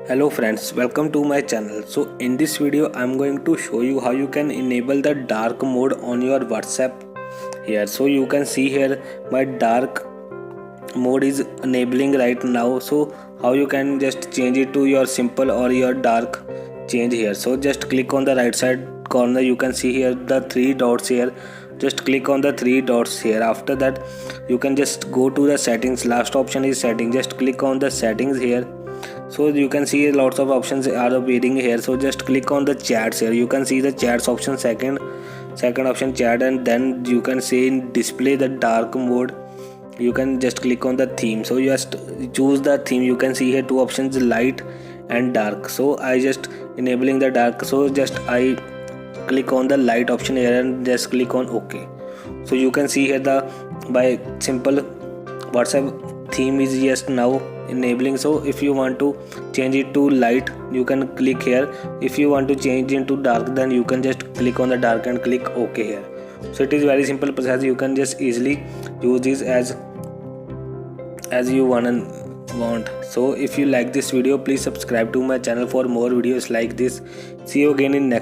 Hello friends, welcome to my channel. So in this video I'm going to show you how you can enable the dark mode on your WhatsApp here. So you can see here my dark mode is enabling right now. So how you can just change it to your simple or your dark change here. So just click on the right side corner, you can see here the three dots here. Just click on the three dots here. After that you can just go to the settings. Last option is setting. Just click on the settings here. So you can see lots of options are appearing here. So just click on the chats here. You can see the chats option, second option chat, and then you can see in display the dark mode. You can just click on the theme. So you just choose the theme. You can see here two options, light and dark. So I just enabling the dark. So just I click on the light option here and just click on OK. So you can see here the by simple WhatsApp theme is just now enabling. So if you want to change it to light, you can click here. If you want to change into dark, then you can just click on the dark and click OK here. So it is very simple process. You can just easily use this as you want. So if you like this video, please subscribe to my channel for more videos like this. See you again in next